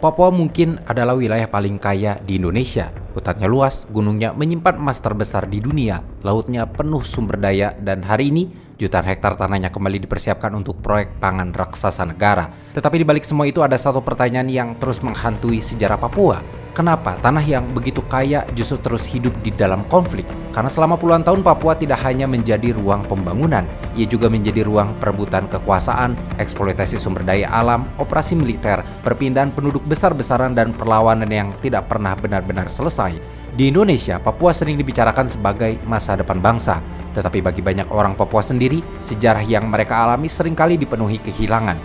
Papua mungkin adalah wilayah paling kaya di Indonesia. Hutannya luas, gunungnya menyimpan emas terbesar di dunia, lautnya penuh sumber daya, dan hari ini jutaan hektar tanahnya kembali dipersiapkan untuk proyek pangan raksasa negara. Tetapi di balik semua itu ada satu pertanyaan yang terus menghantui sejarah Papua. Kenapa tanah yang begitu kaya justru terus hidup di dalam konflik? Karena selama puluhan tahun Papua tidak hanya menjadi ruang pembangunan, ia juga menjadi ruang perebutan kekuasaan, eksploitasi sumber daya alam, operasi militer, perpindahan penduduk besar-besaran, dan perlawanan yang tidak pernah benar-benar selesai. Di Indonesia, Papua sering dibicarakan sebagai masa depan bangsa. Tetapi bagi banyak orang Papua sendiri, sejarah yang mereka alami seringkali dipenuhi kehilangan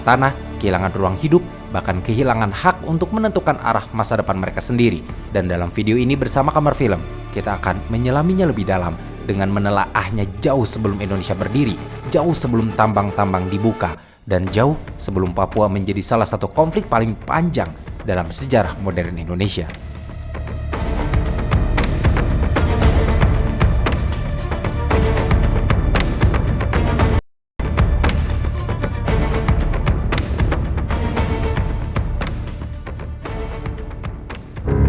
tanah, kehilangan ruang hidup, bahkan kehilangan hak untuk menentukan arah masa depan mereka sendiri. Dan dalam video ini bersama Kamar Film, kita akan menyelaminya lebih dalam dengan menelaahnya jauh sebelum Indonesia berdiri, jauh sebelum tambang-tambang dibuka, dan jauh sebelum Papua menjadi salah satu konflik paling panjang dalam sejarah modern Indonesia.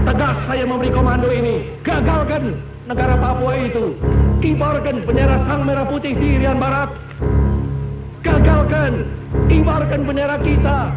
Tegas saya memberi komando ini. Gagalkan negara Papua itu. Kibarkan bendera Sang Merah Putih di Irian Barat. Gagalkan. Kibarkan bendera kita.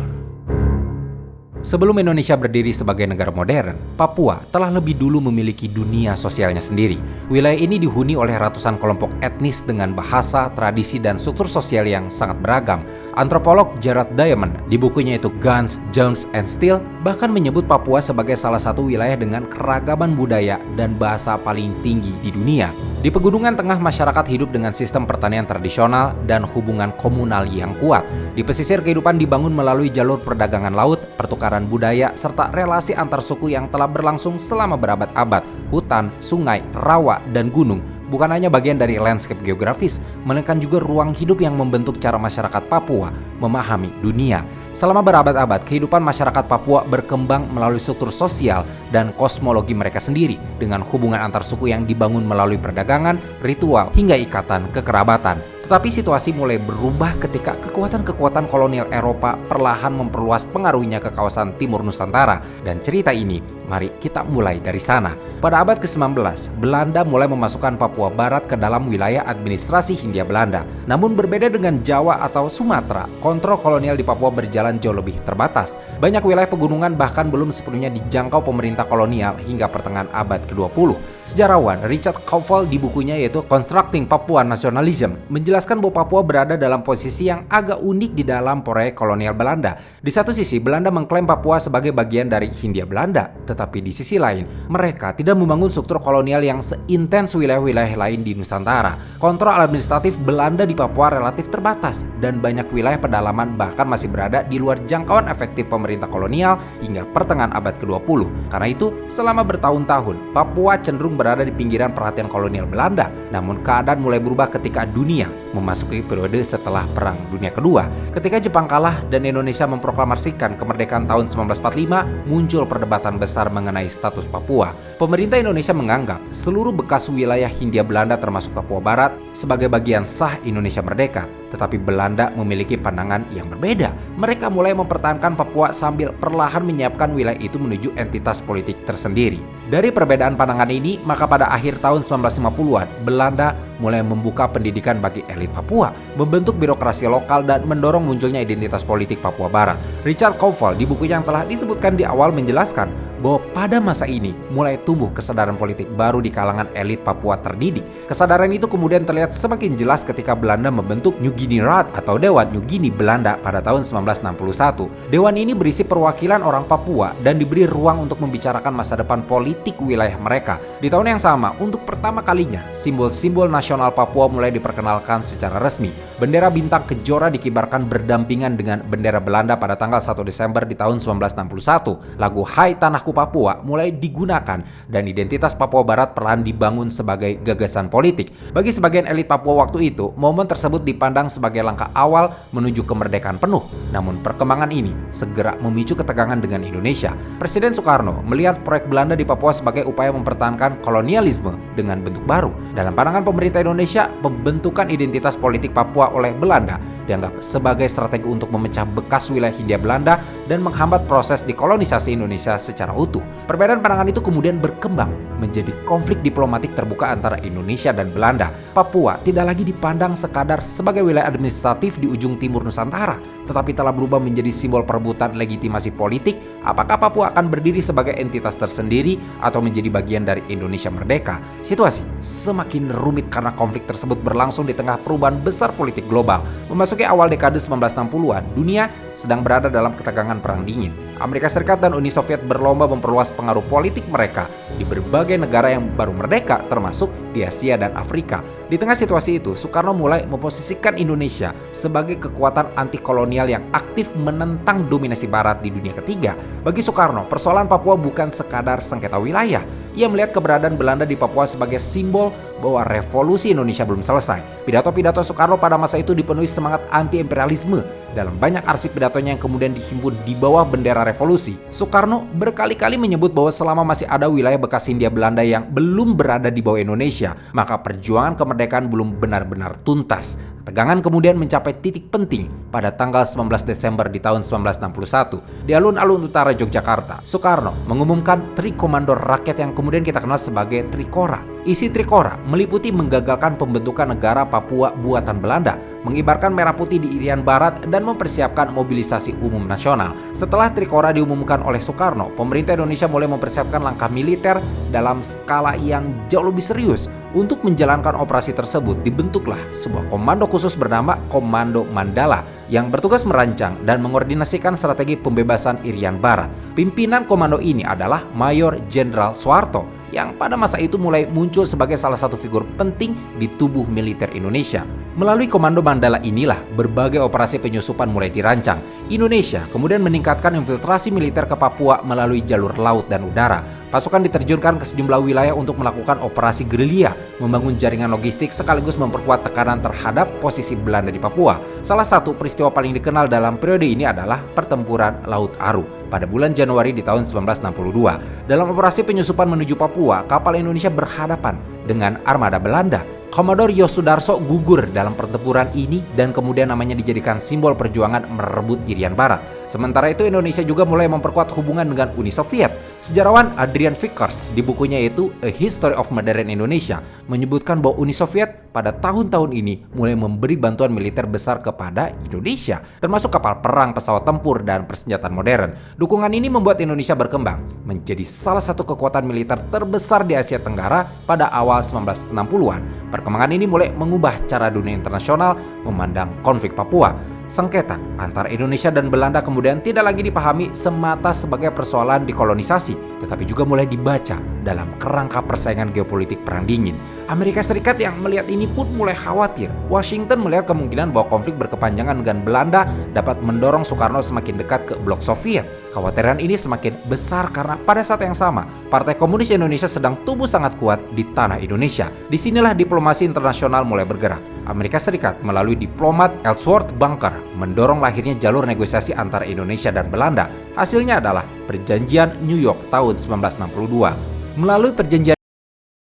Sebelum Indonesia berdiri sebagai negara modern, Papua telah lebih dulu memiliki dunia sosialnya sendiri. Wilayah ini dihuni oleh ratusan kelompok etnis dengan bahasa, tradisi, dan struktur sosial yang sangat beragam. Antropolog Gerard Diamond di bukunya itu Guns, Jones, and Steel bahkan menyebut Papua sebagai salah satu wilayah dengan keragaman budaya dan bahasa paling tinggi di dunia. Di pegunungan tengah, masyarakat hidup dengan sistem pertanian tradisional dan hubungan komunal yang kuat. Di pesisir, kehidupan dibangun melalui jalur perdagangan laut, pertukaran budaya, serta relasi antar suku yang telah berlangsung selama berabad-abad. Hutan, sungai, rawa, dan gunung bukan hanya bagian dari landscape geografis, melainkan juga ruang hidup yang membentuk cara masyarakat Papua memahami dunia. Selama berabad-abad, kehidupan masyarakat Papua berkembang melalui struktur sosial dan kosmologi mereka sendiri, dengan hubungan antar suku yang dibangun melalui perdagangan, ritual, hingga ikatan kekerabatan. Tetapi situasi mulai berubah ketika kekuatan-kekuatan kolonial Eropa perlahan memperluas pengaruhnya ke kawasan Timur Nusantara. Dan cerita ini, mari kita mulai dari sana. Pada abad ke-19, Belanda mulai memasukkan Papua Barat ke dalam wilayah administrasi Hindia Belanda. Namun berbeda dengan Jawa atau Sumatera, kontrol kolonial di Papua berjalan jauh lebih terbatas. Banyak wilayah pegunungan bahkan belum sepenuhnya dijangkau pemerintah kolonial hingga pertengahan abad ke-20. Sejarawan Richard Kauffel di bukunya yaitu Constructing Papua Nationalism menjelaskan bahwa Papua berada dalam posisi yang agak unik di dalam proyek kolonial Belanda. Di satu sisi, Belanda mengklaim Papua sebagai bagian dari Hindia Belanda, tetapi di sisi lain, mereka tidak membangun struktur kolonial yang seintens wilayah-wilayah lain di Nusantara. Kontrol administratif Belanda di Papua relatif terbatas, dan banyak wilayah pedalaman bahkan masih berada di luar jangkauan efektif pemerintah kolonial hingga pertengahan abad ke-20. Karena itu, selama bertahun-tahun, Papua cenderung berada di pinggiran perhatian kolonial Belanda. Namun keadaan mulai berubah ketika dunia memasuki periode setelah Perang Dunia Kedua. Ketika Jepang kalah dan Indonesia memproklamasikan kemerdekaan tahun 1945, muncul perdebatan besar mengenai status Papua. Pemerintah Indonesia menganggap seluruh bekas wilayah Hindia Belanda termasuk Papua Barat sebagai bagian sah Indonesia merdeka. Tetapi Belanda memiliki pandangan yang berbeda. Mereka mulai mempertahankan Papua sambil perlahan menyiapkan wilayah itu menuju entitas politik tersendiri. Dari perbedaan pandangan ini, maka pada akhir tahun 1950-an, Belanda mulai membuka pendidikan bagi elit Papua, membentuk birokrasi lokal, dan mendorong munculnya identitas politik Papua Barat. Richard Kauffel di bukunya yang telah disebutkan di awal menjelaskan bahwa pada masa ini mulai tumbuh kesadaran politik baru di kalangan elit Papua terdidik. Kesadaran itu kemudian terlihat semakin jelas ketika Belanda membentuk New Guinea Raad atau Dewan New Guinea Belanda pada tahun 1961. Dewan ini berisi perwakilan orang Papua dan diberi ruang untuk membicarakan masa depan politik wilayah mereka. Di tahun yang sama, untuk pertama kalinya, simbol-simbol nasional Papua mulai diperkenalkan secara resmi. Bendera bintang kejora dikibarkan berdampingan dengan bendera Belanda pada tanggal 1 Desember di tahun 1961. Lagu Hai Tanahku Papua mulai digunakan dan identitas Papua Barat perlahan dibangun sebagai gagasan politik. Bagi sebagian elit Papua waktu itu, momen tersebut dipandang sebagai langkah awal menuju kemerdekaan penuh. Namun perkembangan ini segera memicu ketegangan dengan Indonesia. Presiden Soekarno melihat proyek Belanda di Papua sebagai upaya mempertahankan kolonialisme dengan bentuk baru. Dalam pandangan pemerintah Indonesia, pembentukan identitas politik Papua oleh Belanda dianggap sebagai strategi untuk memecah bekas wilayah Hindia Belanda dan menghambat proses dekolonisasi Indonesia secara utuh. Perbedaan pandangan itu kemudian berkembang menjadi konflik diplomatik terbuka antara Indonesia dan Belanda. Papua tidak lagi dipandang sekadar sebagai wilayah administratif di ujung timur Nusantara, tetapi telah berubah menjadi simbol perebutan legitimasi politik. Apakah Papua akan berdiri sebagai entitas tersendiri atau menjadi bagian dari Indonesia merdeka? Situasi semakin rumit karena konflik tersebut berlangsung di tengah perubahan besar politik global. Memasuki awal dekade 1960-an, dunia sedang berada dalam ketegangan perang dingin. Amerika Serikat dan Uni Soviet berlomba memperluas pengaruh politik mereka di berbagai negara yang baru merdeka, termasuk di Asia dan Afrika. Di tengah situasi itu, Soekarno mulai memposisikan Indonesia sebagai kekuatan anti kolonial yang aktif menentang dominasi Barat di dunia ketiga. Bagi Soekarno, persoalan Papua bukan sekadar sengketa wilayah. Ia melihat keberadaan Belanda di Papua sebagai simbol bahwa revolusi Indonesia belum selesai. Pidato-pidato Soekarno pada masa itu dipenuhi semangat anti-imperialisme. Dalam banyak arsip pidatonya yang kemudian dihimpun di bawah bendera revolusi, Soekarno berkali-kali menyebut bahwa selama masih ada wilayah bekas Hindia Belanda yang belum berada di bawah Indonesia, maka perjuangan kemerdekaan belum benar-benar tuntas. Ketegangan kemudian mencapai titik penting pada tanggal 19 Desember di tahun 1961 di alun-alun utara Yogyakarta. Soekarno mengumumkan Tri Komando Rakyat yang kemudian kita kenal sebagai Trikora. Isi Trikora meliputi menggagalkan pembentukan negara Papua buatan Belanda, mengibarkan merah putih di Irian Barat, dan mempersiapkan mobilisasi umum nasional. Setelah Trikora diumumkan oleh Soekarno, pemerintah Indonesia mulai mempersiapkan langkah militer dalam skala yang jauh lebih serius. Untuk menjalankan operasi tersebut, dibentuklah sebuah komando khusus bernama Komando Mandala yang bertugas merancang dan mengordinasikan strategi pembebasan Irian Barat. Pimpinan komando ini adalah Mayor Jenderal Soeharto, yang pada masa itu mulai muncul sebagai salah satu figur penting di tubuh militer Indonesia. Melalui Komando Mandala inilah berbagai operasi penyusupan mulai dirancang. Indonesia kemudian meningkatkan infiltrasi militer ke Papua melalui jalur laut dan udara. Pasukan diterjunkan ke sejumlah wilayah untuk melakukan operasi gerilya, membangun jaringan logistik sekaligus memperkuat tekanan terhadap posisi Belanda di Papua. Salah satu peristiwa paling dikenal dalam periode ini adalah Pertempuran Laut Aru pada bulan Januari di tahun 1962. Dalam operasi penyusupan menuju Papua, kapal Indonesia berhadapan dengan armada Belanda. Komodor Yosudarso gugur dalam pertempuran ini dan kemudian namanya dijadikan simbol perjuangan merebut Irian Barat. Sementara itu Indonesia juga mulai memperkuat hubungan dengan Uni Soviet. Sejarawan Adrian Vickers di bukunya yaitu A History of Modern Indonesia menyebutkan bahwa Uni Soviet pada tahun-tahun ini mulai memberi bantuan militer besar kepada Indonesia, termasuk kapal perang, pesawat tempur, dan persenjataan modern. Dukungan ini membuat Indonesia berkembang menjadi salah satu kekuatan militer terbesar di Asia Tenggara pada awal 1960-an. Perkembangan ini mulai mengubah cara dunia internasional memandang konflik Papua. Sengketa antara Indonesia dan Belanda kemudian tidak lagi dipahami semata sebagai persoalan dekolonisasi, tetapi juga mulai dibaca dalam kerangka persaingan geopolitik perang dingin. Amerika Serikat yang melihat ini pun mulai khawatir. Washington melihat kemungkinan bahwa konflik berkepanjangan dengan Belanda dapat mendorong Soekarno semakin dekat ke blok Soviet. Kekhawatiran ini semakin besar karena pada saat yang sama, Partai Komunis Indonesia sedang tumbuh sangat kuat di tanah Indonesia. Disinilah diplomasi internasional mulai bergerak. Amerika Serikat melalui diplomat Ellsworth Bunker mendorong lahirnya jalur negosiasi antara Indonesia dan Belanda. Hasilnya adalah Perjanjian New York tahun 1962. Melalui perjanjian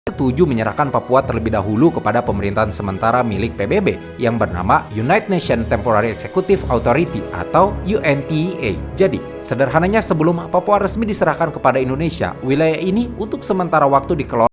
setuju menyerahkan Papua terlebih dahulu kepada pemerintahan sementara milik PBB yang bernama United Nations Temporary Executive Authority atau UNTEA. Jadi, sederhananya sebelum Papua resmi diserahkan kepada Indonesia, wilayah ini untuk sementara waktu dikelola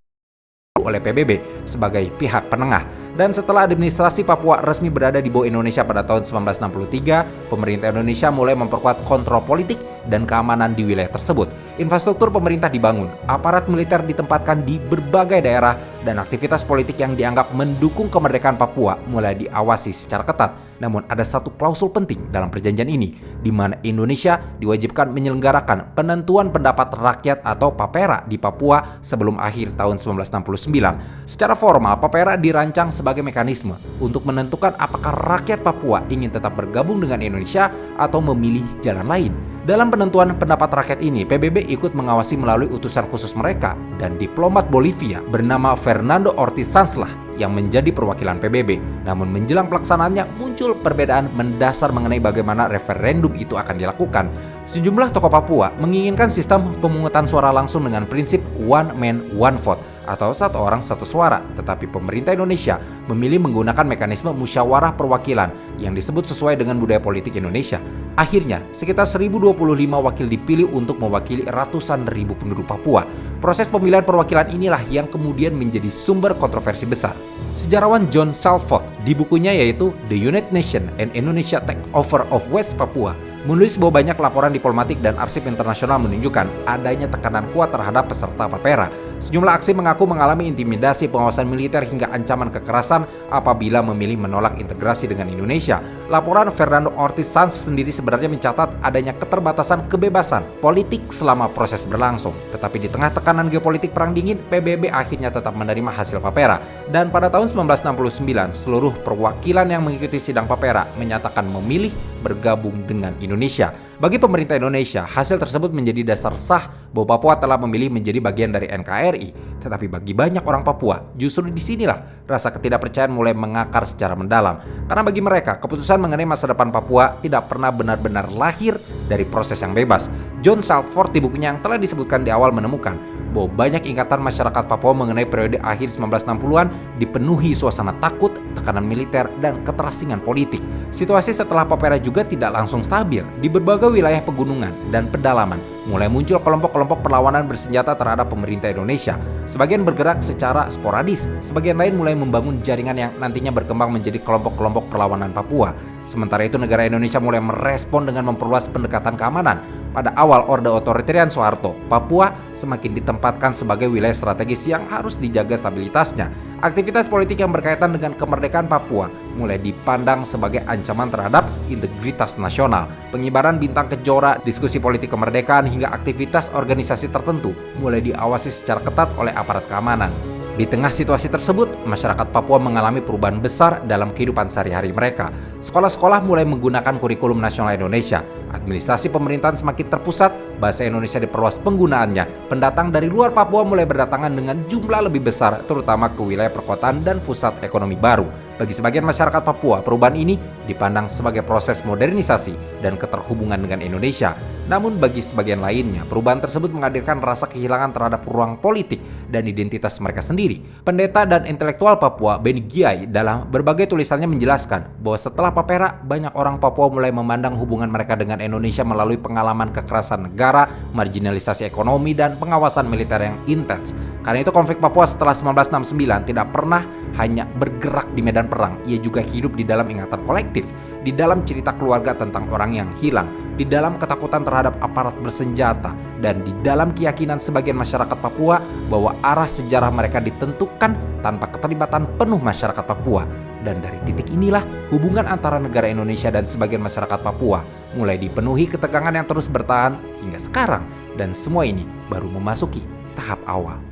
oleh PBB sebagai pihak penengah. Dan setelah administrasi Papua resmi berada di bawah Indonesia pada tahun 1963, pemerintah Indonesia mulai memperkuat kontrol politik dan keamanan di wilayah tersebut. Infrastruktur pemerintah dibangun, aparat militer ditempatkan di berbagai daerah, dan aktivitas politik yang dianggap mendukung kemerdekaan Papua mulai diawasi secara ketat. Namun ada satu klausul penting dalam perjanjian ini, di mana Indonesia diwajibkan menyelenggarakan penentuan pendapat rakyat atau PAPERA di Papua sebelum akhir tahun 1969. Secara formal, PAPERA dirancang sebagai mekanisme untuk menentukan apakah rakyat Papua ingin tetap bergabung dengan Indonesia atau memilih jalan lain. Dalam penentuan pendapat rakyat ini, PBB ikut mengawasi melalui utusan khusus mereka, dan diplomat Bolivia bernama Fernando Ortiz Sanz lah yang menjadi perwakilan PBB. Namun menjelang pelaksanaannya muncul perbedaan mendasar mengenai bagaimana referendum itu akan dilakukan. Sejumlah tokoh Papua menginginkan sistem pemungutan suara langsung dengan prinsip one man one vote atau satu orang satu suara, tetapi pemerintah Indonesia memilih menggunakan mekanisme musyawarah perwakilan yang disebut sesuai dengan budaya politik Indonesia. Akhirnya, sekitar 1025 wakil dipilih untuk mewakili ratusan ribu penduduk Papua. Proses pemilihan perwakilan inilah yang kemudian menjadi sumber kontroversi besar. Sejarawan John Salford di bukunya yaitu The United Nations and Indonesia Takeover of West Papua menulis bahwa banyak laporan diplomatik dan arsip internasional menunjukkan adanya tekanan kuat terhadap peserta Papera. Sejumlah aksi mengaku mengalami intimidasi, pengawasan militer hingga ancaman kekerasan apabila memilih menolak integrasi dengan Indonesia. Laporan Fernando Ortiz Sanz sendiri sebenarnya mencatat adanya keterbatasan kebebasan politik selama proses berlangsung. Tetapi di tengah tekanan geopolitik perang dingin, PBB akhirnya tetap menerima hasil Papera. Dan pada tahun 1969, seluruh perwakilan yang mengikuti sidang Papera menyatakan memilih bergabung dengan Indonesia. Bagi pemerintah Indonesia, hasil tersebut menjadi dasar sah bahwa Papua telah memilih menjadi bagian dari NKRI. Tetapi bagi banyak orang Papua, justru disinilah rasa ketidakpercayaan mulai mengakar secara mendalam. Karena bagi mereka, keputusan mengenai masa depan Papua tidak pernah benar-benar lahir dari proses yang bebas. John Salford di bukunya yang telah disebutkan di awal menemukan bahwa banyak ingatan masyarakat Papua mengenai periode akhir 1960-an dipenuhi suasana takut, tekanan militer, dan keterasingan politik. Situasi setelah Papera juga tidak langsung stabil. Di berbagai wilayah pegunungan dan pedalaman, mulai muncul kelompok-kelompok perlawanan bersenjata terhadap pemerintah Indonesia. Sebagian bergerak secara sporadis, sebagian lain mulai membangun jaringan yang nantinya berkembang menjadi kelompok-kelompok perlawanan Papua. Sementara itu, negara Indonesia mulai merespon dengan memperluas pendekatan keamanan. Pada awal Orde Otoritarian Soeharto, Papua semakin ditempatkan sebagai wilayah strategis yang harus dijaga stabilitasnya. Aktivitas politik yang berkaitan dengan kemerdekaan Papua mulai dipandang sebagai ancaman terhadap integritas nasional. Pengibaran bintang kejora, diskusi politik kemerdekaan, hingga aktivitas organisasi tertentu mulai diawasi secara ketat oleh aparat keamanan. Di tengah situasi tersebut, masyarakat Papua mengalami perubahan besar dalam kehidupan sehari-hari mereka. Sekolah-sekolah mulai menggunakan kurikulum nasional Indonesia. Administrasi pemerintahan semakin terpusat, bahasa Indonesia diperluas penggunaannya. Pendatang dari luar Papua mulai berdatangan dengan jumlah lebih besar, terutama ke wilayah perkotaan dan pusat ekonomi baru. Bagi sebagian masyarakat Papua, perubahan ini dipandang sebagai proses modernisasi dan keterhubungan dengan Indonesia. Namun bagi sebagian lainnya, perubahan tersebut menghadirkan rasa kehilangan terhadap ruang politik dan identitas mereka sendiri. Pendeta dan intelektual Papua, Beni Giai, dalam berbagai tulisannya menjelaskan bahwa setelah Papera, banyak orang Papua mulai memandang hubungan mereka dengan Indonesia melalui pengalaman kekerasan negara, marginalisasi ekonomi, dan pengawasan militer yang intens. Karena itu konflik Papua setelah 1969 tidak pernah hanya bergerak di medan perang, ia juga hidup di dalam ingatan kolektif, di dalam cerita keluarga tentang orang yang hilang, di dalam ketakutan terhadap aparat bersenjata, dan di dalam keyakinan sebagian masyarakat Papua bahwa arah sejarah mereka ditentukan tanpa keterlibatan penuh masyarakat Papua. Dan dari titik inilah hubungan antara negara Indonesia dan sebagian masyarakat Papua mulai dipenuhi ketegangan yang terus bertahan hingga sekarang, dan semua ini baru memasuki tahap awal.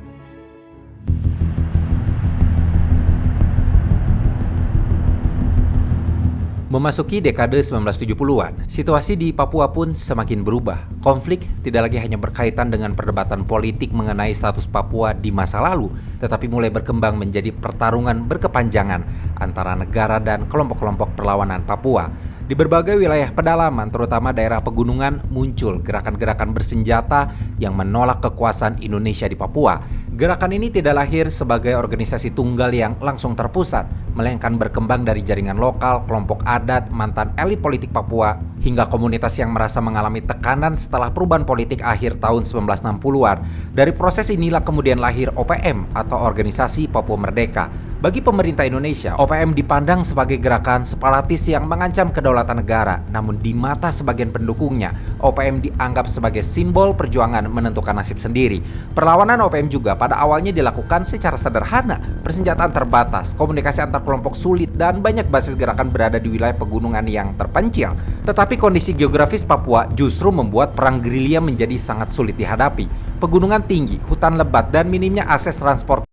Memasuki dekade 1970-an, situasi di Papua pun semakin berubah. Konflik tidak lagi hanya berkaitan dengan perdebatan politik mengenai status Papua di masa lalu, tetapi mulai berkembang menjadi pertarungan berkepanjangan antara negara dan kelompok-kelompok perlawanan Papua. Di berbagai wilayah pedalaman, terutama daerah pegunungan, muncul gerakan-gerakan bersenjata yang menolak kekuasaan Indonesia di Papua. Gerakan ini tidak lahir sebagai organisasi tunggal yang langsung terpusat, melainkan berkembang dari jaringan lokal, kelompok adat, mantan elit politik Papua, hingga komunitas yang merasa mengalami tekanan setelah perubahan politik akhir tahun 1960-an. Dari proses inilah kemudian lahir OPM atau Organisasi Papua Merdeka. Bagi pemerintah Indonesia, OPM dipandang sebagai gerakan separatis yang mengancam kedaulatan negara. Namun di mata sebagian pendukungnya, OPM dianggap sebagai simbol perjuangan menentukan nasib sendiri. Perlawanan OPM juga pada awalnya dilakukan secara sederhana, persenjataan terbatas, komunikasi antar kelompok sulit, dan banyak basis gerakan berada di wilayah pegunungan yang terpencil. Tetapi kondisi geografis Papua justru membuat perang gerilya menjadi sangat sulit dihadapi. Pegunungan tinggi, hutan lebat, dan minimnya akses transport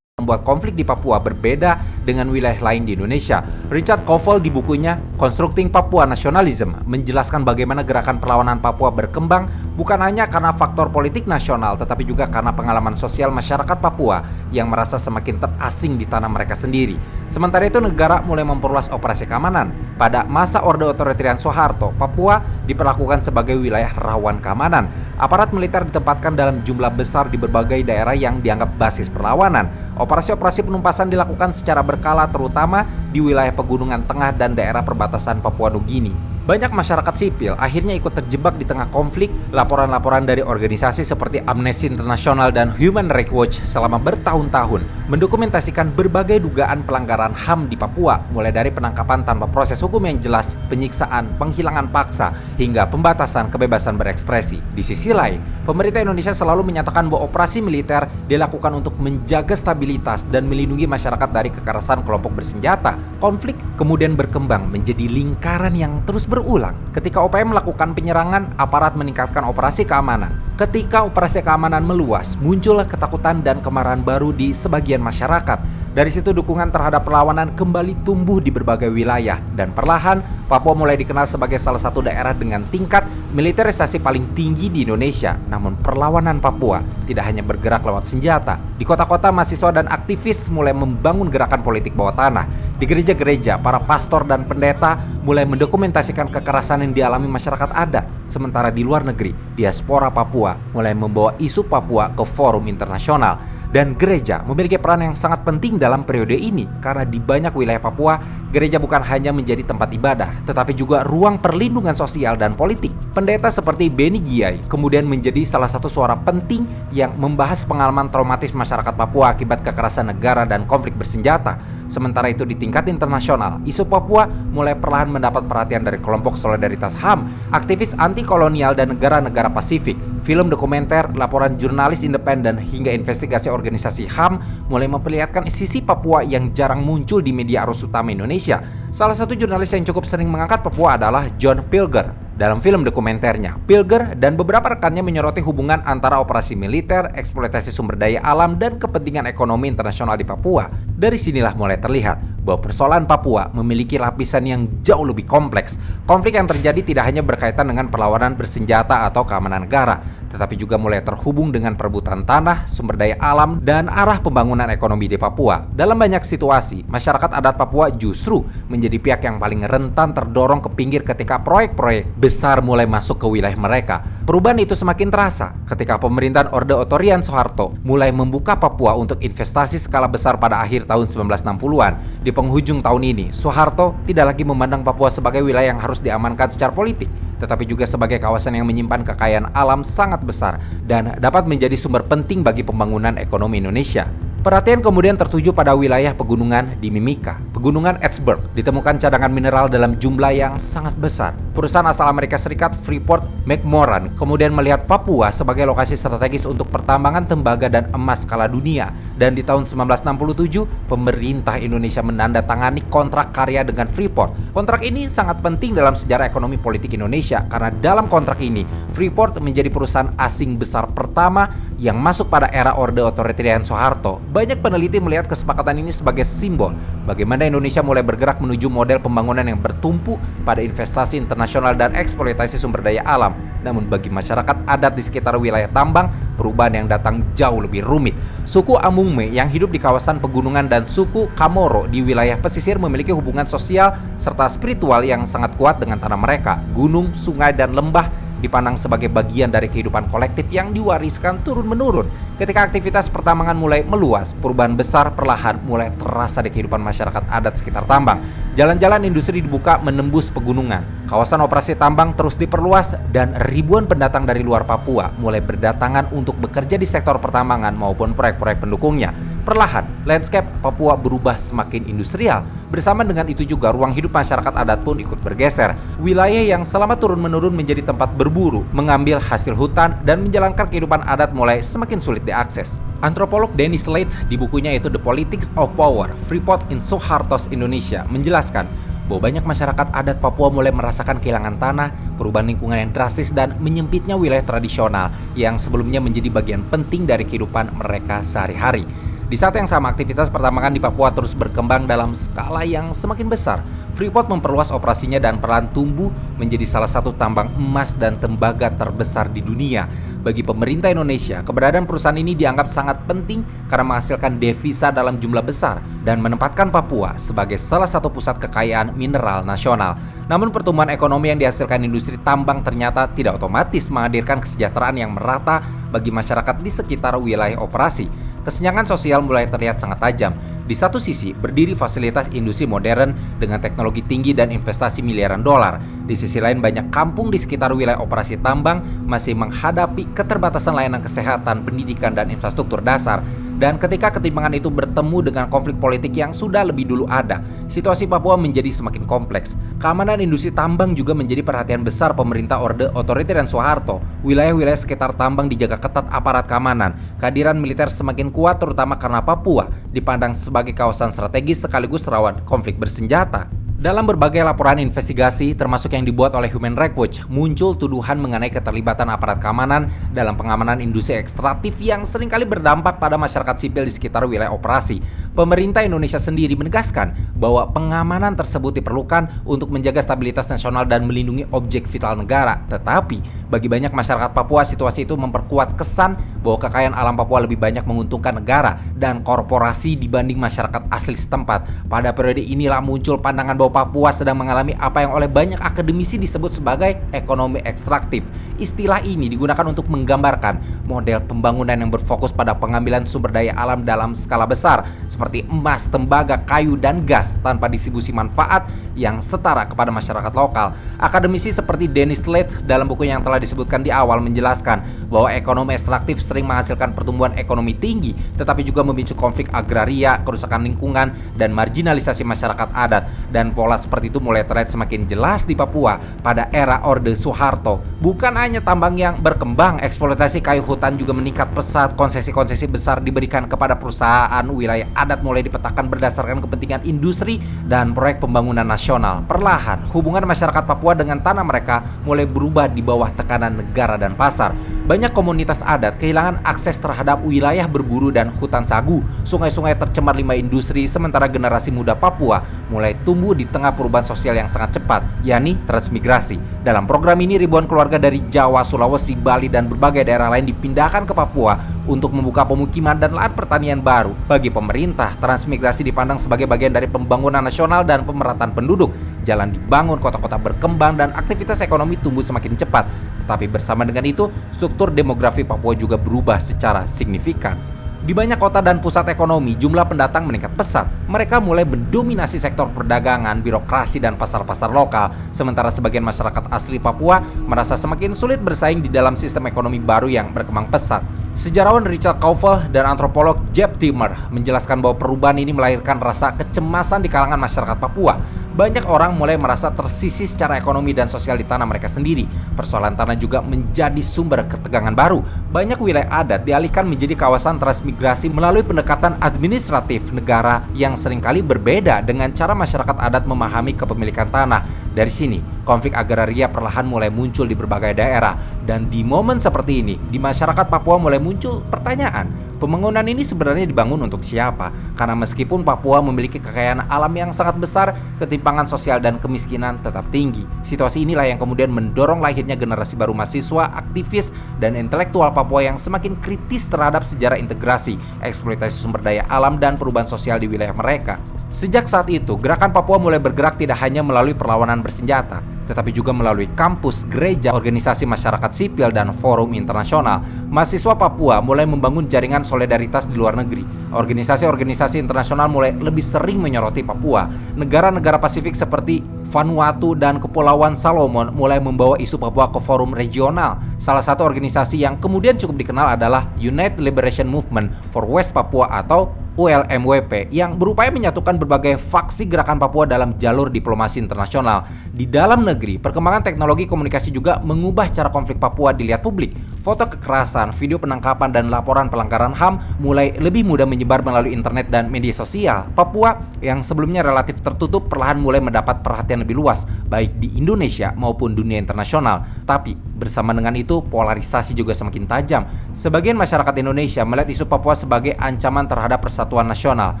membuat konflik di Papua berbeda dengan wilayah lain di Indonesia. Richard Koval di bukunya Constructing Papua Nationalism menjelaskan bagaimana gerakan perlawanan Papua berkembang bukan hanya karena faktor politik nasional, tetapi juga karena pengalaman sosial masyarakat Papua yang merasa semakin terasing di tanah mereka sendiri. Sementara itu, negara mulai memperluas operasi keamanan. Pada masa Orde Otoritarian Soeharto, Papua diperlakukan sebagai wilayah rawan keamanan. Aparat militer ditempatkan dalam jumlah besar di berbagai daerah yang dianggap basis perlawanan. Operasi-operasi penumpasan dilakukan secara berkala, terutama di wilayah pegunungan tengah dan daerah perbatasan Papua Nugini. Banyak masyarakat sipil akhirnya ikut terjebak di tengah konflik. Laporan-laporan dari organisasi seperti Amnesty International dan Human Rights Watch selama bertahun-tahun mendokumentasikan berbagai dugaan pelanggaran HAM di Papua, mulai dari penangkapan tanpa proses hukum yang jelas, penyiksaan, penghilangan paksa, hingga pembatasan kebebasan berekspresi. Di sisi lain, pemerintah Indonesia selalu menyatakan bahwa operasi militer dilakukan untuk menjaga stabilitas dan melindungi masyarakat dari kekerasan kelompok bersenjata. Konflik kemudian berkembang menjadi lingkaran yang terus berulang. Ketika OPM melakukan penyerangan, aparat meningkatkan operasi keamanan. Ketika operasi keamanan meluas, muncullah ketakutan dan kemarahan baru di sebagian masyarakat. Dari situ dukungan terhadap perlawanan kembali tumbuh di berbagai wilayah, dan perlahan Papua mulai dikenal sebagai salah satu daerah dengan tingkat militerisasi paling tinggi di Indonesia. Namun perlawanan Papua tidak hanya bergerak lewat senjata. Di kota-kota, mahasiswa dan aktivis mulai membangun gerakan politik bawah tanah. Di gereja-gereja, para pastor dan pendeta mulai mendokumentasikan kekerasan yang dialami masyarakat adat. Sementara di luar negeri, diaspora Papua mulai membawa isu Papua ke forum internasional. Dan gereja memiliki peran yang sangat penting dalam periode ini, karena di banyak wilayah Papua, gereja bukan hanya menjadi tempat ibadah, tetapi juga ruang perlindungan sosial dan politik. Pendeta seperti Beni Giai kemudian menjadi salah satu suara penting yang membahas pengalaman traumatis masyarakat Papua akibat kekerasan negara dan konflik bersenjata. Sementara itu, di tingkat internasional, isu Papua mulai perlahan mendapat perhatian dari kelompok solidaritas HAM, aktivis anti-kolonial dan negara-negara Pasifik. Film dokumenter, laporan jurnalis independen, hingga investigasi organisasi HAM mulai memperlihatkan sisi Papua yang jarang muncul di media arus utama Indonesia. Salah satu jurnalis yang cukup sering mengangkat Papua adalah John Pilger. Dalam film dokumenternya, Pilger dan beberapa rekannya menyoroti hubungan antara operasi militer, eksploitasi sumber daya alam, dan kepentingan ekonomi internasional di Papua. Dari sinilah mulai terlihat bahwa persoalan Papua memiliki lapisan yang jauh lebih kompleks. Konflik yang terjadi tidak hanya berkaitan dengan perlawanan bersenjata atau keamanan negara, tetapi juga mulai terhubung dengan perebutan tanah, sumber daya alam, dan arah pembangunan ekonomi di Papua. Dalam banyak situasi, masyarakat adat Papua justru menjadi pihak yang paling rentan terdorong ke pinggir ketika proyek-proyek besar mulai masuk ke wilayah mereka. Perubahan itu semakin terasa ketika pemerintahan Orde Otoritarian Soeharto mulai membuka Papua untuk investasi skala besar pada akhir tahun 1960-an. Di penghujung tahun ini, Soeharto tidak lagi memandang Papua sebagai wilayah yang harus diamankan secara politik, tetapi juga sebagai kawasan yang menyimpan kekayaan alam sangat besar dan dapat menjadi sumber penting bagi pembangunan ekonomi Indonesia. Perhatian kemudian tertuju pada wilayah pegunungan di Mimika. Pegunungan Edsberg ditemukan cadangan mineral dalam jumlah yang sangat besar. Perusahaan asal Amerika Serikat Freeport-McMoRan kemudian melihat Papua sebagai lokasi strategis untuk pertambangan tembaga dan emas skala dunia. Dan di tahun 1967, pemerintah Indonesia menandatangani kontrak karya dengan Freeport. Kontrak ini sangat penting dalam sejarah ekonomi politik Indonesia, karena dalam kontrak ini, Freeport menjadi perusahaan asing besar pertama yang masuk pada era Orde Otoritarian Soeharto. Banyak peneliti melihat kesepakatan ini sebagai simbol bagaimana Indonesia mulai bergerak menuju model pembangunan yang bertumpu pada investasi internasional dan eksploitasi sumber daya alam. Namun bagi masyarakat adat di sekitar wilayah tambang, perubahan yang datang jauh lebih rumit. Suku Amungme yang hidup di kawasan pegunungan dan suku Kamoro di wilayah pesisir memiliki hubungan sosial serta spiritual yang sangat kuat dengan tanah mereka. Gunung, sungai, dan lembah dipandang sebagai bagian dari kehidupan kolektif yang diwariskan turun-menurun. Ketika aktivitas pertambangan mulai meluas, perubahan besar perlahan mulai terasa di kehidupan masyarakat adat sekitar tambang. Jalan-jalan industri dibuka menembus pegunungan. Kawasan operasi tambang terus diperluas dan ribuan pendatang dari luar Papua mulai berdatangan untuk bekerja di sektor pertambangan maupun proyek-proyek pendukungnya. Perlahan, landscape Papua berubah semakin industrial. Bersama dengan itu juga ruang hidup masyarakat adat pun ikut bergeser. Wilayah yang selama turun-menurun menjadi tempat berburu, mengambil hasil hutan, dan menjalankan kehidupan adat mulai semakin sulit diakses. Antropolog Dennis Leitz di bukunya yaitu The Politics of Power, Freeport in Soeharto's Indonesia menjelaskan bahwa banyak masyarakat adat Papua mulai merasakan kehilangan tanah, perubahan lingkungan yang drastis, dan menyempitnya wilayah tradisional yang sebelumnya menjadi bagian penting dari kehidupan mereka sehari-hari. Di saat yang sama, aktivitas pertambangan di Papua terus berkembang dalam skala yang semakin besar. Freeport memperluas operasinya dan perlahan tumbuh menjadi salah satu tambang emas dan tembaga terbesar di dunia. Bagi pemerintah Indonesia, keberadaan perusahaan ini dianggap sangat penting karena menghasilkan devisa dalam jumlah besar dan menempatkan Papua sebagai salah satu pusat kekayaan mineral nasional. Namun pertumbuhan ekonomi yang dihasilkan industri tambang ternyata tidak otomatis menghadirkan kesejahteraan yang merata bagi masyarakat di sekitar wilayah operasi. Kesenjangan sosial mulai terlihat sangat tajam. Di satu sisi, berdiri fasilitas industri modern dengan teknologi tinggi dan investasi miliaran dolar. Di sisi lain, banyak kampung di sekitar wilayah operasi tambang masih menghadapi keterbatasan layanan kesehatan, pendidikan, dan infrastruktur dasar. Dan ketika ketimpangan itu bertemu dengan konflik politik yang sudah lebih dulu ada, situasi Papua menjadi semakin kompleks. Keamanan industri tambang juga menjadi perhatian besar pemerintah Orde Otoritarian Soeharto. Wilayah-wilayah sekitar tambang dijaga ketat aparat keamanan. Kehadiran militer semakin kuat terutama karena Papua dipandang sebagai kawasan strategis sekaligus rawan konflik bersenjata. Dalam berbagai laporan investigasi, termasuk yang dibuat oleh Human Rights Watch, muncul tuduhan mengenai keterlibatan aparat keamanan dalam pengamanan industri ekstraktif yang seringkali berdampak pada masyarakat sipil di sekitar wilayah operasi. Pemerintah Indonesia sendiri menegaskan bahwa pengamanan tersebut diperlukan untuk menjaga stabilitas nasional dan melindungi objek vital negara. Tetapi, bagi banyak masyarakat Papua, situasi itu memperkuat kesan bahwa kekayaan alam Papua lebih banyak menguntungkan negara dan korporasi dibanding masyarakat asli setempat. Pada periode inilah muncul pandangan bahwa Papua sedang mengalami apa yang oleh banyak akademisi disebut sebagai ekonomi ekstraktif. Istilah ini digunakan untuk menggambarkan model pembangunan yang berfokus pada pengambilan sumber daya alam dalam skala besar seperti emas, tembaga, kayu, dan gas tanpa distribusi manfaat yang setara kepada masyarakat lokal. Akademisi seperti Dennis Slate dalam buku yang telah disebutkan di awal menjelaskan bahwa ekonomi ekstraktif sering menghasilkan pertumbuhan ekonomi tinggi tetapi juga memicu konflik agraria, kerusakan lingkungan, dan marginalisasi masyarakat adat. Dan pola seperti itu mulai terlihat semakin jelas di Papua pada era Orde Soeharto. Bukan hanya tambang yang berkembang, eksploitasi kayu hutan juga meningkat pesat. Konsesi-konsesi besar diberikan kepada perusahaan, wilayah adat mulai dipetakan berdasarkan kepentingan industri dan proyek pembangunan nasional. Perlahan, hubungan masyarakat Papua dengan tanah mereka mulai berubah di bawah tekanan negara dan pasar. Banyak komunitas adat kehilangan akses terhadap wilayah berburu dan hutan sagu. Sungai-sungai tercemar limbah industri, sementara generasi muda Papua mulai tumbuh di tengah perubahan sosial yang sangat cepat, yakni transmigrasi. Dalam program ini, ribuan keluarga dari Jawa, Sulawesi, Bali, dan berbagai daerah lain dipindahkan ke Papua untuk membuka pemukiman dan lahan pertanian baru. Bagi pemerintah, transmigrasi dipandang sebagai bagian dari pembangunan nasional dan pemerataan penduduk. Jalan dibangun, kota-kota berkembang, dan aktivitas ekonomi tumbuh semakin cepat. Tetapi bersama dengan itu, struktur demografi Papua juga berubah secara signifikan. Di banyak kota dan pusat ekonomi, jumlah pendatang meningkat pesat. Mereka mulai mendominasi sektor perdagangan, birokrasi, dan pasar-pasar lokal. Sementara sebagian masyarakat asli Papua merasa semakin sulit bersaing di dalam sistem ekonomi baru yang berkembang pesat. Sejarawan Richard Kauffel dan antropolog Jeb Timmer menjelaskan bahwa perubahan ini melahirkan rasa kecemasan di kalangan masyarakat Papua. Banyak orang mulai merasa tersisih secara ekonomi dan sosial di tanah mereka sendiri. Persoalan tanah juga menjadi sumber ketegangan baru. Banyak wilayah adat dialihkan menjadi kawasan transmigrasi melalui pendekatan administratif negara yang seringkali berbeda dengan cara masyarakat adat memahami kepemilikan tanah. Dari sini, konflik agraria perlahan mulai muncul di berbagai daerah. Dan di momen seperti ini, di masyarakat Papua mulai muncul pertanyaan, pembangunan ini sebenarnya dibangun untuk siapa? Karena meskipun Papua memiliki kekayaan alam yang sangat besar, ketimpangan sosial dan kemiskinan tetap tinggi. Situasi inilah yang kemudian mendorong lahirnya generasi baru mahasiswa, aktivis, dan intelektual Papua yang semakin kritis terhadap sejarah integrasi, eksploitasi sumber daya alam, dan perubahan sosial di wilayah mereka. Sejak saat itu, gerakan Papua mulai bergerak tidak hanya melalui perlawanan bersenjata, tetapi juga melalui kampus, gereja, organisasi masyarakat sipil, dan forum internasional. Mahasiswa Papua mulai membangun jaringan solidaritas di luar negeri. Organisasi-organisasi internasional mulai lebih sering menyoroti Papua. Negara-negara Pasifik seperti Vanuatu dan Kepulauan Salomon mulai membawa isu Papua ke forum regional. Salah satu organisasi yang kemudian cukup dikenal adalah United Liberation Movement for West Papua atau ULMWP yang berupaya menyatukan berbagai faksi gerakan Papua dalam jalur diplomasi internasional. Di dalam negeri, perkembangan teknologi komunikasi juga mengubah cara konflik Papua dilihat publik. foto kekerasan, video penangkapan, dan laporan pelanggaran HAM mulai lebih mudah menyebar melalui internet dan media sosial. Papua yang sebelumnya relatif tertutup perlahan mulai mendapat perhatian lebih luas, baik di Indonesia maupun dunia internasional. Tapi bersama dengan itu, polarisasi juga semakin tajam. Sebagian masyarakat Indonesia melihat isu Papua sebagai ancaman terhadap persatuan nasional,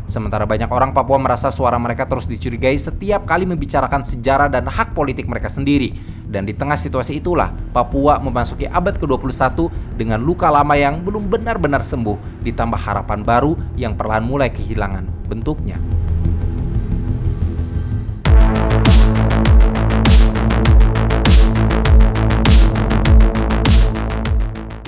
sementara banyak orang Papua merasa suara mereka terus dicurigai setiap kali membicarakan sejarah dan hak politik mereka sendiri. Dan di tengah situasi itulah, Papua memasuki abad ke-21 dengan luka lama yang belum benar-benar sembuh, ditambah harapan baru yang perlahan mulai kehilangan bentuknya.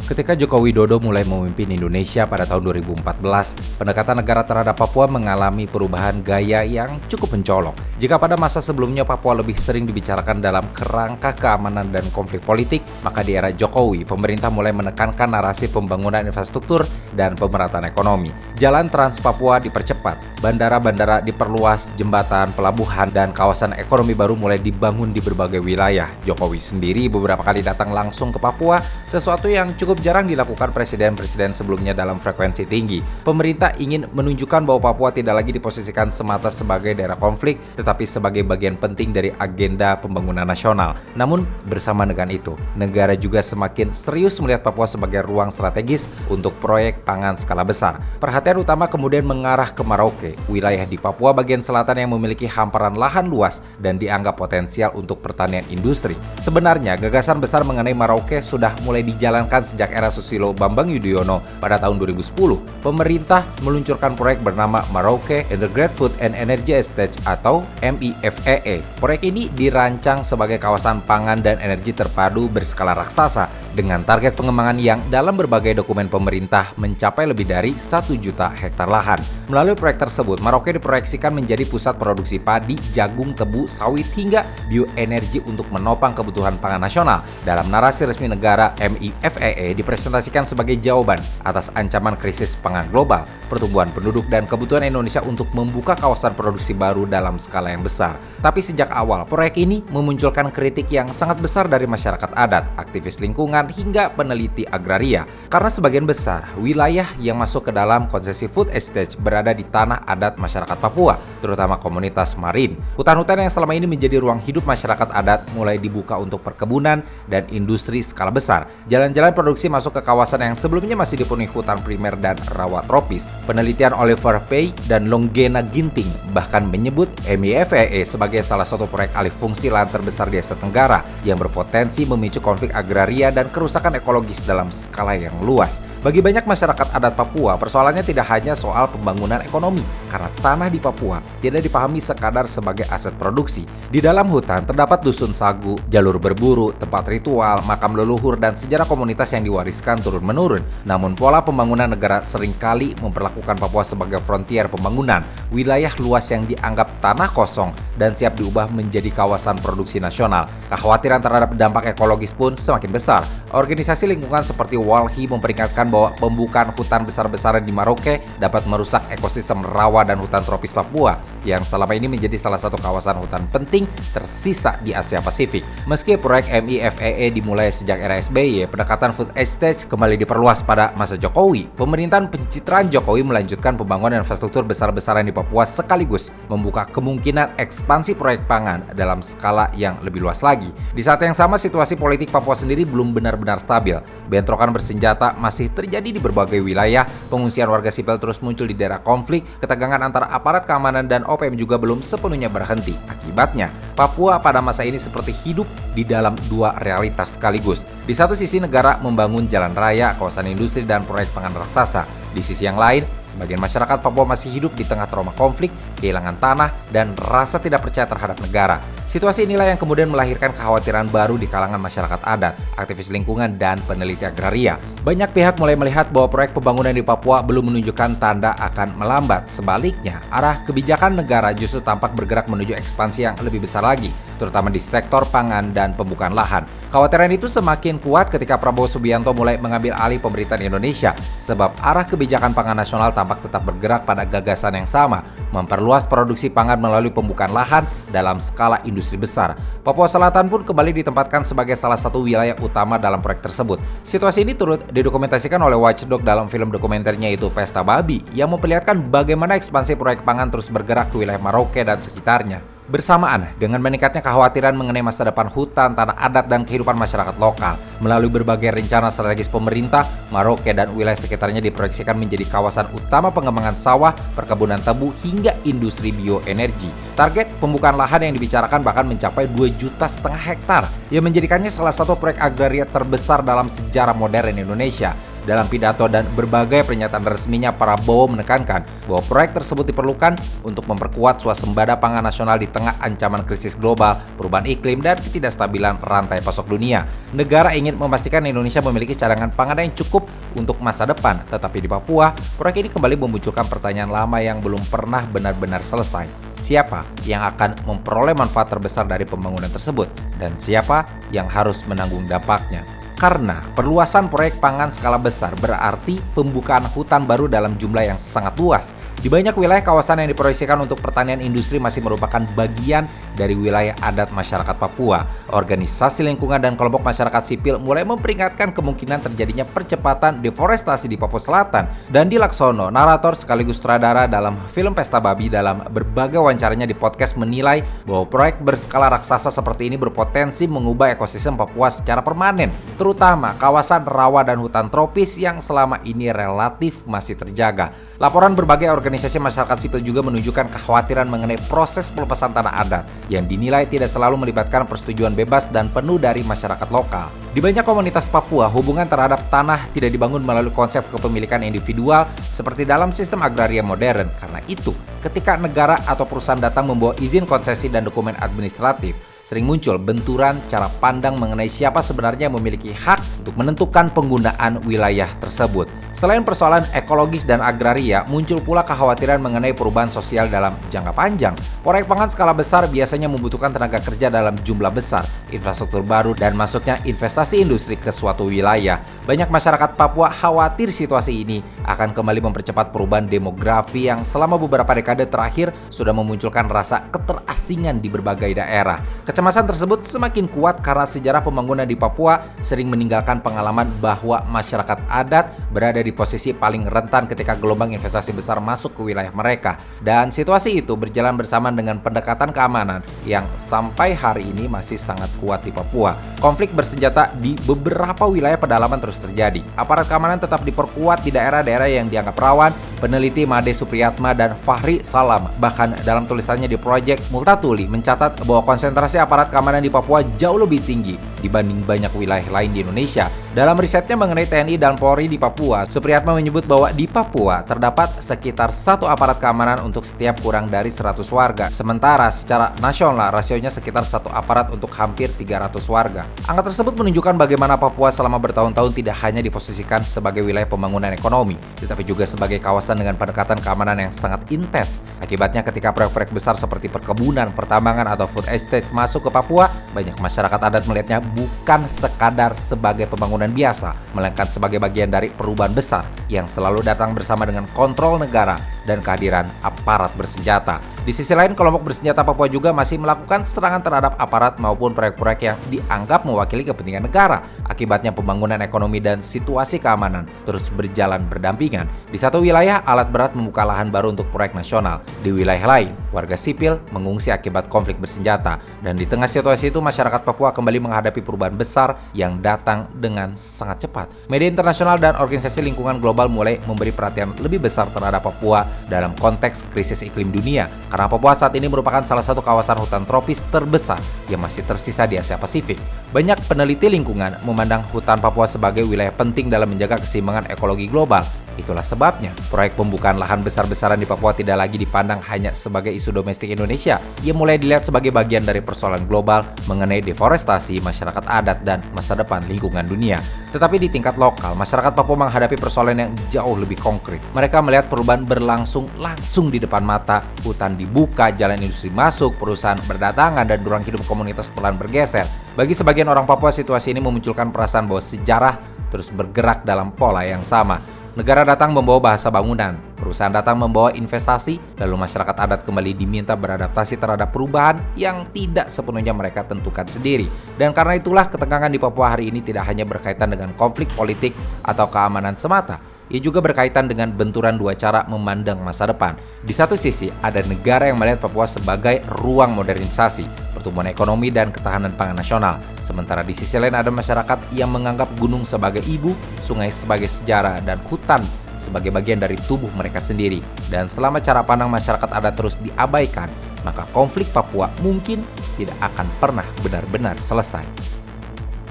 Ketika Joko Widodo mulai memimpin Indonesia pada tahun 2014, pendekatan negara terhadap Papua mengalami perubahan gaya yang cukup mencolok. Jika pada masa sebelumnya Papua lebih sering dibicarakan dalam kerangka keamanan dan konflik politik, maka di era Jokowi, pemerintah mulai menekankan narasi pembangunan infrastruktur dan pemerataan ekonomi. Jalan Trans Papua dipercepat, bandara-bandara diperluas, jembatan, pelabuhan, dan kawasan ekonomi baru mulai dibangun di berbagai wilayah. Jokowi sendiri beberapa kali datang langsung ke Papua, sesuatu yang cukup jarang dilakukan presiden-presiden sebelumnya dalam frekuensi tinggi. Pemerintah ingin menunjukkan bahwa Papua tidak lagi diposisikan semata sebagai daerah konflik, tetapi sebagai bagian penting dari agenda pembangunan nasional. Namun, bersama dengan itu, negara juga semakin serius melihat Papua sebagai ruang strategis untuk proyek pangan skala besar. Perhatian utama kemudian mengarah ke Merauke, wilayah di Papua bagian selatan yang memiliki hamparan lahan luas dan dianggap potensial untuk pertanian industri. Sebenarnya, gagasan besar mengenai Merauke sudah mulai dijalankan sejak era Susilo Bambang Yudhoyono pada tahun 2010. Pemerintah meluncurkan proyek bernama Merauke Integrated Food and Energy Estate atau MIFEE. Proyek ini dirancang sebagai kawasan pangan dan energi terpadu berskala raksasa dengan target pengembangan yang dalam berbagai dokumen pemerintah mencapai lebih dari 1 juta hektar lahan. Melalui proyek tersebut, Merauke diproyeksikan menjadi pusat produksi padi, jagung, tebu, sawit hingga bioenergi untuk menopang kebutuhan pangan nasional. Dalam narasi resmi negara, MIFEE dipresentasikan sebagai jawaban atas ancaman krisis pangan global, pertumbuhan penduduk, dan kebutuhan Indonesia untuk membuka kawasan produksi baru dalam skala yang besar. Tapi sejak awal, proyek ini memunculkan kritik yang sangat besar dari masyarakat adat, aktivis lingkungan, hingga peneliti agraria. Karena sebagian besar wilayah yang masuk ke dalam konsesi food estate berada di tanah adat masyarakat Papua, terutama komunitas Marin. Hutan-hutan yang selama ini menjadi ruang hidup masyarakat adat mulai dibuka untuk perkebunan dan industri skala besar. Jalan-jalan produksi masuk ke kawasan yang sebelumnya masih dipenuhi hutan primer dan rawa tropis. Penelitian Oliver Pay dan Longgena Ginting bahkan menyebut MIFEE sebagai salah satu proyek alih fungsi lahan terbesar di Asia Tenggara yang berpotensi memicu konflik agraria dan kerusakan ekologis dalam skala yang luas. Bagi banyak masyarakat adat Papua, persoalannya tidak hanya soal pembangunan ekonomi, karena tanah di Papua tidak dipahami sekadar sebagai aset produksi. Di dalam hutan terdapat dusun sagu, jalur berburu, tempat ritual, makam leluhur, dan sejarah komunitas yang diwariskan turun-menurun. Namun pola pembangunan negara seringkali memperlakukan Papua sebagai frontier pembangunan, wilayah luas yang dianggap tanah kosong dan siap diubah menjadi kawasan produksi nasional. Kekhawatiran terhadap dampak ekologis pun semakin besar. Organisasi lingkungan seperti WALHI memperingatkan bahwa pembukaan hutan besar-besaran di Merauke dapat merusak ekosistem rawa dan hutan tropis Papua yang selama ini menjadi salah satu kawasan hutan penting tersisa di Asia Pasifik. Meski proyek MIFEE dimulai sejak era SBY, pendekatan food estate kembali diperluas pada masa Jokowi. Pemerintahan pencitraan Jokowi melanjutkan pembangunan infrastruktur besar-besaran di Papua sekaligus membuka kemungkinan ekspansi proyek pangan dalam skala yang lebih luas lagi. Di saat yang sama, situasi politik Papua sendiri belum benar-benar stabil. Bentrokan bersenjata masih terjadi di berbagai wilayah, pengungsian warga sipil terus muncul di daerah konflik, ketegangan antara aparat keamanan dan OPM juga belum sepenuhnya berhenti. Akibatnya, Papua pada masa ini seperti hidup di dalam dua realitas sekaligus. Di satu sisi negara membangun jalan raya, kawasan industri, dan proyek pangan raksasa. Di sisi yang lain, sebagian masyarakat Papua masih hidup di tengah trauma konflik, kehilangan tanah, dan rasa tidak percaya terhadap negara. Situasi inilah yang kemudian melahirkan kekhawatiran baru di kalangan masyarakat adat, aktivis lingkungan, dan peneliti agraria. Banyak pihak mulai melihat bahwa proyek pembangunan di Papua belum menunjukkan tanda akan melambat. Sebaliknya, arah kebijakan negara justru tampak bergerak menuju ekspansi yang lebih besar lagi, terutama di sektor pangan dan pembukaan lahan. Kekhawatiran itu semakin kuat ketika Prabowo Subianto mulai mengambil alih pemerintahan Indonesia, sebab arah kebijakan kebijakan pangan nasional tampak tetap bergerak pada gagasan yang sama, memperluas produksi pangan melalui pembukaan lahan dalam skala industri besar. Papua Selatan pun kembali ditempatkan sebagai salah satu wilayah utama dalam proyek tersebut. Situasi ini turut didokumentasikan oleh Watchdog dalam film dokumenternya yaitu Pesta Babi, yang memperlihatkan bagaimana ekspansi proyek pangan terus bergerak ke wilayah Merauke dan sekitarnya. Bersamaan dengan meningkatnya kekhawatiran mengenai masa depan hutan, tanah adat, dan kehidupan masyarakat lokal, melalui berbagai rencana strategis pemerintah, Merauke dan wilayah sekitarnya diproyeksikan menjadi kawasan utama pengembangan sawah, perkebunan tebu, hingga industri bioenergi. Target pembukaan lahan yang dibicarakan bahkan mencapai 2,5 juta hektar, yang menjadikannya salah satu proyek agraria terbesar dalam sejarah modern Indonesia. Dalam pidato dan berbagai pernyataan resminya, Prabowo menekankan bahwa proyek tersebut diperlukan untuk memperkuat swasembada pangan nasional di tengah ancaman krisis global, perubahan iklim, dan ketidakstabilan rantai pasok dunia. Negara ingin memastikan Indonesia memiliki cadangan pangan yang cukup untuk masa depan, tetapi di Papua, proyek ini kembali memunculkan pertanyaan lama yang belum pernah benar-benar selesai. Siapa yang akan memperoleh manfaat terbesar dari pembangunan tersebut, dan siapa yang harus menanggung dampaknya? Karena perluasan proyek pangan skala besar berarti pembukaan hutan baru dalam jumlah yang sangat luas. Di banyak wilayah kawasan yang diproyeksikan untuk pertanian industri masih merupakan bagian dari wilayah adat masyarakat Papua. Organisasi lingkungan dan kelompok masyarakat sipil mulai memperingatkan kemungkinan terjadinya percepatan deforestasi di Papua Selatan. Dandi Laksono, narator sekaligus sutradara dalam film Pesta Babi, dalam berbagai wawancaranya di podcast menilai bahwa proyek berskala raksasa seperti ini berpotensi mengubah ekosistem Papua secara permanen, terutama kawasan rawa dan hutan tropis yang selama ini relatif masih terjaga. Laporan berbagai organisasi masyarakat sipil juga menunjukkan kekhawatiran mengenai proses pelepasan tanah adat yang dinilai tidak selalu melibatkan persetujuan bebas dan penuh dari masyarakat lokal. Di banyak komunitas Papua, hubungan terhadap tanah tidak dibangun melalui konsep kepemilikan individual seperti dalam sistem agraria modern. Karena itu, ketika negara atau perusahaan datang membawa izin konsesi dan dokumen administratif, sering muncul benturan cara pandang mengenai siapa sebenarnya memiliki hak untuk menentukan penggunaan wilayah tersebut. Selain persoalan ekologis dan agraria, muncul pula kekhawatiran mengenai perubahan sosial dalam jangka panjang. Proyek pangan skala besar biasanya membutuhkan tenaga kerja dalam jumlah besar, infrastruktur baru, dan masuknya investasi industri ke suatu wilayah. Banyak masyarakat Papua khawatir situasi ini akan kembali mempercepat perubahan demografi yang selama beberapa dekade terakhir sudah memunculkan rasa keterasingan di berbagai daerah. Kecemasan tersebut semakin kuat karena sejarah pembangunan di Papua sering meninggalkan pengalaman bahwa masyarakat adat berada di posisi paling rentan ketika gelombang investasi besar masuk ke wilayah mereka. Dan situasi itu berjalan bersamaan dengan pendekatan keamanan yang sampai hari ini masih sangat kuat di Papua. Konflik bersenjata di beberapa wilayah pedalaman terus terjadi. Aparat keamanan tetap diperkuat di daerah-daerah yang dianggap rawan. Peneliti Made Supriyatma dan Fahri Salam bahkan dalam tulisannya di Project Multatuli mencatat bahwa konsentrasi aparat keamanan di Papua jauh lebih tinggi dibanding banyak wilayah lain di Indonesia. Dalam risetnya mengenai TNI dan Polri di Papua, Supriyatma menyebut bahwa di Papua terdapat sekitar 1 aparat keamanan untuk setiap kurang dari 100 warga. Sementara secara nasional rasionya sekitar 1 aparat untuk hampir 300 warga. Angka tersebut menunjukkan bagaimana Papua selama bertahun-tahun tidak hanya diposisikan sebagai wilayah pembangunan ekonomi, tetapi juga sebagai kawasan dengan pendekatan keamanan yang sangat intens. Akibatnya ketika proyek-proyek besar seperti perkebunan, pertambangan, atau food estate masuk ke Papua, banyak masyarakat adat melihatnya bukan sekadar sebagai pembangunan biasa, melainkan sebagai bagian dari perubahan besar yang selalu datang bersama dengan kontrol negara dan kehadiran aparat bersenjata. Di sisi lain, kelompok bersenjata Papua juga masih melakukan serangan terhadap aparat maupun proyek-proyek yang dianggap mewakili kepentingan negara. Akibatnya pembangunan ekonomi dan situasi keamanan terus berjalan berdampingan. Di satu wilayah, alat berat membuka lahan baru untuk proyek nasional. Di wilayah lain, warga sipil mengungsi akibat konflik bersenjata. Dan di tengah situasi itu, masyarakat Papua kembali menghadapi perubahan besar yang datang dengan sangat cepat. Media internasional dan organisasi lingkungan global mulai memberi perhatian lebih besar terhadap Papua dalam konteks krisis iklim dunia. Karena Papua saat ini merupakan salah satu kawasan hutan tropis terbesar yang masih tersisa di Asia Pasifik. Banyak peneliti lingkungan memandang hutan Papua sebagai wilayah penting dalam menjaga keseimbangan ekologi global. Itulah sebabnya proyek pembukaan lahan besar-besaran di Papua tidak lagi dipandang hanya sebagai isu domestik Indonesia. Ia mulai dilihat sebagai bagian dari persoalan global mengenai deforestasi, masyarakat adat, dan masa depan lingkungan dunia. Tetapi di tingkat lokal, masyarakat Papua menghadapi persoalan yang jauh lebih konkret. Mereka melihat perubahan berlangsung langsung di depan mata. Hutan dibuka, jalan industri masuk, perusahaan berdatangan, dan ruang hidup komunitas pelan bergeser. Bagi sebagian orang Papua, situasi ini memunculkan perasaan bahwa sejarah terus bergerak dalam pola yang sama. Negara datang membawa bahasa bangunan, perusahaan datang membawa investasi, lalu masyarakat adat kembali diminta beradaptasi terhadap perubahan yang tidak sepenuhnya mereka tentukan sendiri. Dan karena itulah ketegangan di Papua hari ini tidak hanya berkaitan dengan konflik politik atau keamanan semata, ia juga berkaitan dengan benturan dua cara memandang masa depan. Di satu sisi, ada negara yang melihat Papua sebagai ruang modernisasi, pertumbuhan ekonomi, dan ketahanan pangan nasional. Sementara di sisi lain ada masyarakat yang menganggap gunung sebagai ibu, sungai sebagai sejarah, dan hutan sebagai bagian dari tubuh mereka sendiri. Dan selama cara pandang masyarakat adat terus diabaikan, maka konflik Papua mungkin tidak akan pernah benar-benar selesai.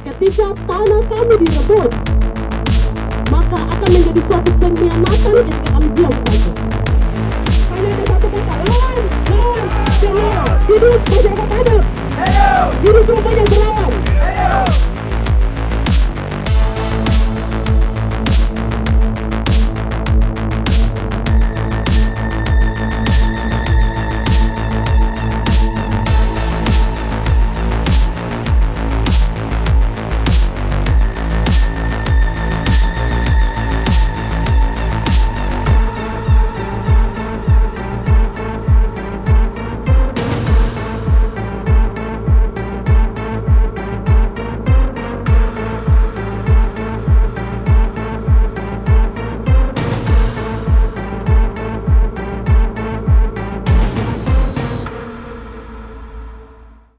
Ketika tanah kami direbut, maka akan menjadi suatu pengkhianatan ketika kami diam saja. Hanya ada satu kata, lawan, hidup masyarakat adat, hidup rupanya berlawan.